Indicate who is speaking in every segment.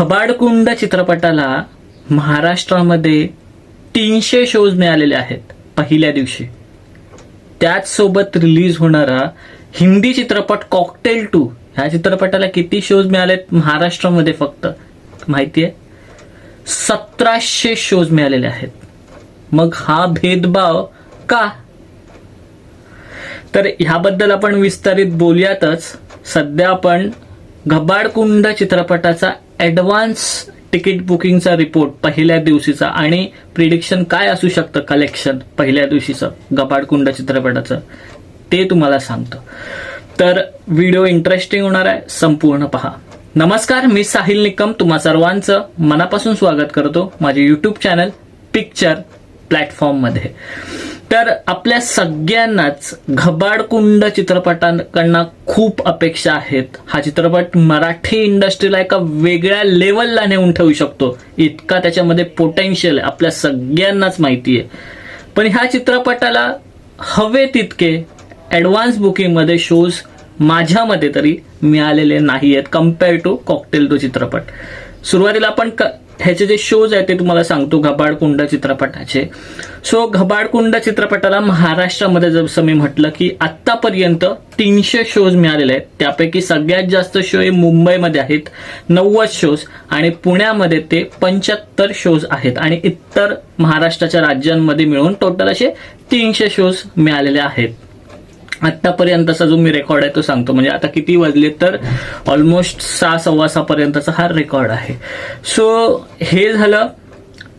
Speaker 1: घबाडकुंड चित्रपटाला महाराष्ट्रामध्ये 300 शोज मिळालेले आहेत पहिल्या दिवशी. त्याचसोबत रिलीज होणारा हिंदी चित्रपट कॉकटेल 2 ह्या चित्रपटाला किती शोज मिळालेत महाराष्ट्रामध्ये फक्त माहितीये? 1700 शोज मिळालेले आहेत. मग हा भेदभाव का? तर ह्याबद्दल आपण विस्तारित बोलूयातच. सध्या आपण घबाडकुंड चित्रपटाचा ऍडव्हान्स तिकीट बुकिंगचा रिपोर्ट पहिल्या दिवशीचा आणि प्रिडिक्शन काय असू शकतं कलेक्शन पहिल्या दिवशीचं घबाडकुंड चित्रपटाचं ते तुम्हाला सांगतो. तर व्हिडिओ इंटरेस्टिंग होणार आहे, संपूर्ण पहा. नमस्कार, मी साहिल निकम तुम्हा सर्वांचं मनापासून स्वागत करतो माझे युट्यूब चॅनल पिक्चर प्लॅटफॉर्ममध्ये. तर आपल्या सगळ्यांनाच घबाडकुंड चित्रपटांकडनं खूप अपेक्षा आहेत. हा चित्रपट मराठी इंडस्ट्रीला एका वेगळ्या लेवलला नेऊन ठेवू शकतो, इतका त्याच्यामध्ये पोटेन्शियल आहे, आपल्या सगळ्यांनाच माहिती आहे. पण ह्या चित्रपटाला हवे तितके ऍडव्हान्स बुकिंगमध्ये शोज माझ्या मते तरी मिळालेले नाही आहेत कम्पेअर टू कॉकटेल 2 चित्रपट. सुरुवातीला आपण ह्याचे जे शोज आहेत ते तुम्हाला सांगतो घबाडकुंड चित्रपटाचे. सो घबाडकुंड चित्रपटाला महाराष्ट्रामध्ये जसं मी म्हटलं की आतापर्यंत 300 शोज मिळालेले आहेत. त्यापैकी सगळ्यात जास्त शो हे मुंबईमध्ये आहेत 90 शोज आणि पुण्यामध्ये ते 75 शोज आहेत आणि इतर महाराष्ट्राच्या राज्यांमध्ये मिळून टोटल असे 300 शोज मिळालेले आहेत. आतापर्यंतचा जो मी रेकॉर्ड आहे तो सांगतो. म्हणजे आता किती वाजले तर ऑलमोस्ट 6:15 पर्यंतचा हा रेकॉर्ड आहे. सो हे झालं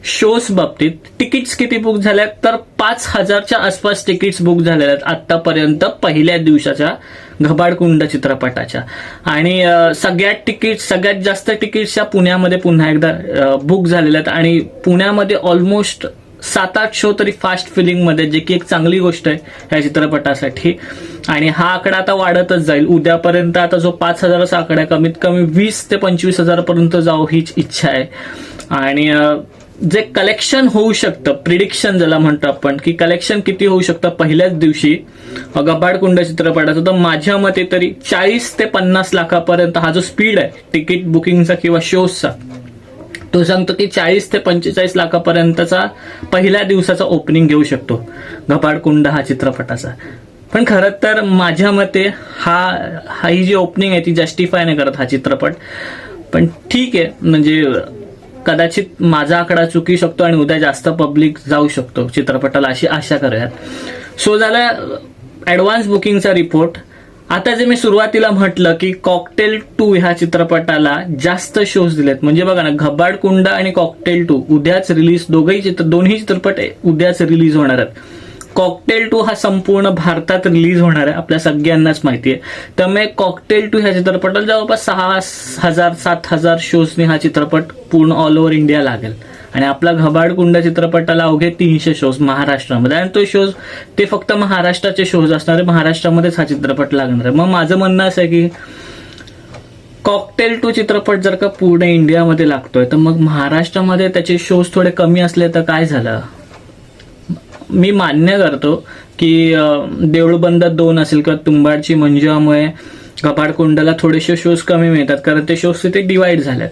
Speaker 1: शोज बाबतीत. तिकीट्स किती बुक झाल्यात तर 5000च्या आसपास तिकीट्स बुक झालेल्या आहेत आतापर्यंत पहिल्या दिवसाच्या घबाडकुंड चित्रपटाच्या. आणि सगळ्यात जास्त तिकीट्सच्या पुण्यामध्ये पुन्हा एकदा बुक झालेल्या आहेत आणि पुण्यामध्ये ऑलमोस्ट 7-8 शो तरी फास्ट फिलिंग मध्ये, जे की एक चांगली गोष्ट आहे या चित्रपटासाठी. आणि हा आकडा आता वाढतच जाईल. उद्यापर्यंत आता जो 5000चा आकडा आहे कमीत कमी 20 ते 25,000 पर्यंत जाऊ हीच इच्छा आहे. आणि जे कलेक्शन होऊ शकतं, प्रिडिक्शन ज्याला म्हणतो आपण की कलेक्शन किती होऊ शकतं पहिल्याच दिवशी घबाडकुंड चित्रपटाचं, तर माझ्या मते तरी 40 ते 50 लाखापर्यंत हा जो स्पीड आहे तिकीट बुकिंगचा किंवा शोजचा तो सांगतो की 40 ते 45 लाखापर्यंतचा पहिल्या दिवसाचा ओपनिंग घेऊ शकतो घबाडकुंड हा चित्रपटाचा. पण खरं तर माझ्या मते ही जी ओपनिंग आहे ती जस्टिफाय नाही करत हा चित्रपट. पण ठीक आहे, म्हणजे कदाचित माझा आकडा चुकी शकतो आणि उद्या जास्त पब्लिक जाऊ शकतो चित्रपटाला अशी आशा करूयात. सो झाला ऍडव्हान्स बुकिंगचा रिपोर्ट. आता जे मी सुरुवातीला म्हटलं की कॉकटेल 2 ह्या चित्रपटाला जास्त शोज दिलेत. म्हणजे बघा ना, घबाडकुंड आणि कॉकटेल 2 उद्याच रिलीज, दोन्ही चित्रपट उद्याच रिलीज होणार आहेत. कॉकटेल 2 हा संपूर्ण भारतात रिलीज होणार आहे, आपल्या सगळ्यांनाच माहिती आहे. त्यामुळे कॉकटेल 2 ह्या चित्रपटाला जवळपास 6,000-7,000 शोजने हा चित्रपट पूर्ण ऑल ओव्हर इंडिया लागेल. आणि आपला घबाडकुंड चित्रपटाला अवघे 300 शोज महाराष्ट्रामध्ये. आणि तो शोज ते फक्त महाराष्ट्राचे शोज असणार आहे, महाराष्ट्रामध्येच हा चित्रपट लागणार आहे. मग माझं म्हणणं असं आहे की कॉकटेल 2 चित्रपट जर का पूर्ण इंडियामध्ये लागतोय तर मग महाराष्ट्रामध्ये त्याचे शोज थोडे कमी असले तर काय झालं? मी मान्य करतो की देऊळबंद 2 असेल किंवा तुंबाडची मंजुळामुळे घबाडकुंडला थोडेसे शोज कमी मिळतात कारण ते शोज तिथे डिवाइड झालेत.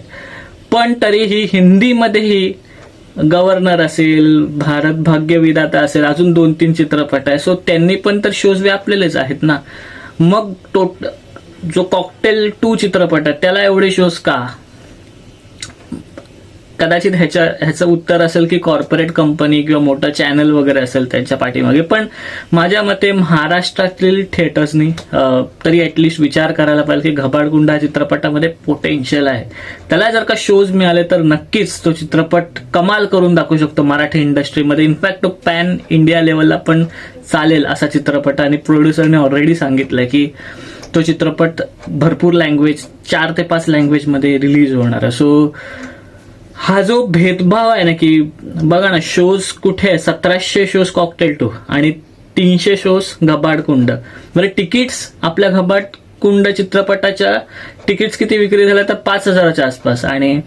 Speaker 1: पण तरीही हिंदीमध्येही गव्हर्नर असेल, भारत भाग्य विधाता असेल, अजून 2-3 चित्रपट आहे. सो त्यांनी पण तर शोज व्यापलेलेच आहेत ना. मग जो कॉकटेल 2 चित्रपट आहे त्याला एवढे शोज का? कदाचित ह्याचं उत्तर असेल की कॉर्पोरेट कंपनी किंवा मोठा चॅनल वगैरे असेल त्यांच्या पाठीमागे. पण माझ्या मते महाराष्ट्रातील थिएटर्सनी तरी ऍटलिस्ट विचार करायला पाहिजे की घबाडकुंड चित्रपटामध्ये पोटेन्शियल आहे. त्याला जर का शोज मिळाले तर नक्कीच तो चित्रपट कमाल करून दाखवू शकतो मराठी इंडस्ट्रीमध्ये. इनफॅक्ट तो पॅन इंडिया लेवलला पण चालेल असा चित्रपट. आणि प्रोड्युसरने ऑलरेडी सांगितलंय की तो चित्रपट भरपूर लँग्वेज 4 ते 5 लँग्वेजमध्ये रिलीज होणार आहे. सो हा जो भेदभाव आहे ना की बघा ना, शोज कुठे आहे? 1700 शोज कॉकटेल 2 आणि 300 शोज घबाडकुंड. बरं, तिकीट्स आपल्या घबाडकुंड चित्रपटाच्या तिकीट्स किती विक्री झाल्या तर 5000च्या आसपास. आणि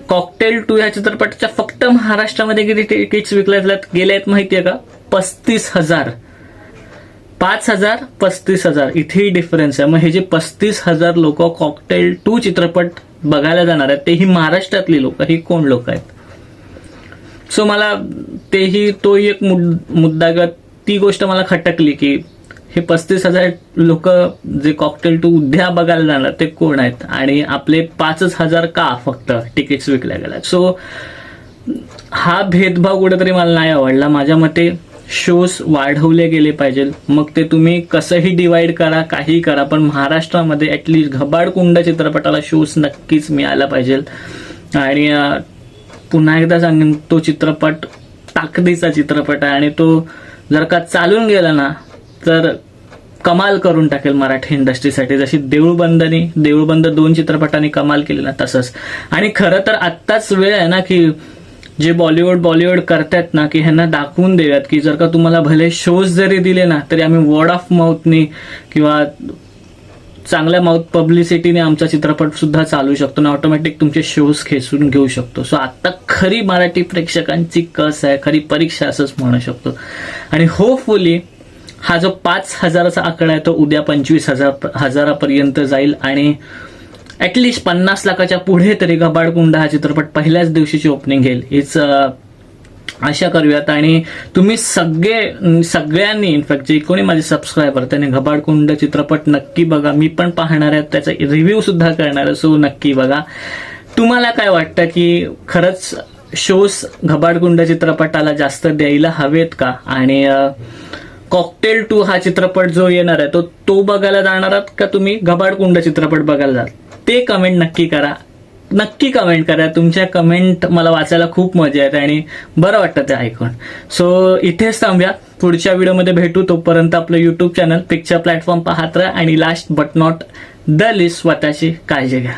Speaker 1: कॉकटेल 2 ह्या चित्रपटाच्या फक्त महाराष्ट्रामध्ये किती तिकीट्स विकल्या गेले आहेत माहितीये का? 35,000. 5,000, 35,000 इथेही डिफरन्स आहे. मग हे जे 35,000 लोक कॉकटेल 2 चित्रपट बघायला जाणार आहेत तेही महाराष्ट्रातली लोक, ही कोण लोक आहेत? सो मला तेही तो एक मुद्दा किंवा ती गोष्ट मला खटकली की हे 35,000 लोक जे कॉकटेल 2 उद्या बघायला जाणार ते कोण आहेत आणि आपले 5,000 का फक्त तिकीट्स विकल्या गेल्यात. सो हा भेदभाव कुठेतरी मला नाही आवडला. माझ्या मते शोज वाढवले गेले पाहिजे, मग ते तुम्ही कसंही डिवाइड करा, काही करा, पण महाराष्ट्रामध्ये ऍटलीस्ट घबाडकुंड चित्रपटाला शोज नक्कीच मिळाला पाहिजे. आणि पुन्हा एकदा सांगेन, तो चित्रपट ताकदीचा चित्रपट आहे आणि तो जर का चालून गेला ना तर कमाल करून टाकेल मराठी इंडस्ट्रीसाठी. जशी देऊळबंद 2 चित्रपटांनी कमाल केली ना तसंच. आणि खरं तर आत्ताच वेळ आहे ना की जे बॉलिवूड करतात ना की ह्यांना दाखवून देऊयात की जर का तुम्हाला भले शोज जरी दिले ना तरी आम्ही वर्ड ऑफ माउथनी किंवा चांगल्या माउथ पब्लिसिटीने आमचा चित्रपट सुद्धा चालू शकतो ना, ऑटोमॅटिक तुमचे शोज खेचून घेऊ शकतो. सो आता खरी मराठी प्रेक्षकांची कस आहे, खरी परीक्षा असंच म्हणू शकतो. आणि होपफुली हा जो 5,000चा आकडा आहे तो उद्या 25,000 जाईल आणि ऍटलिस्ट 50 लाखाच्या पुढे तरी घबाडकुंड हा चित्रपट पहिल्याच दिवशीची ओपनिंग घेईल हीच आशा करूयात. आणि तुम्ही सगळ्यांनी इनफॅक्ट जे कोणी माझे सबस्क्रायबर त्याने घबाडकुंड चित्रपट नक्की बघा. मी पण पाहणार आहे, त्याचा रिव्ह्यू सुद्धा करणार आहे, सो नक्की बघा. तुम्हाला काय वाटतं की खरंच शोज घबाडकुंड चित्रपटाला जास्त द्यायला हवेत का? आणि कॉकटेल 2 हा चित्रपट जो येणार आहे तो बघायला जाणार आहात का तुम्ही घबाडकुंड चित्रपट बघायला जाल? ते कमेंट नक्की करा. तुमच्या कमेंट मला वाचायला खूप मजा येते आणि बरं वाटतं ते ऐकून. सो इथेच थांबूया, पुढच्या व्हिडिओमध्ये भेटू. तोपर्यंत आपलं युट्यूब चॅनल पिक्चर प्लॅटफॉर्म पाहत राहा आणि last but not the list स्वतःची काळजी घ्या.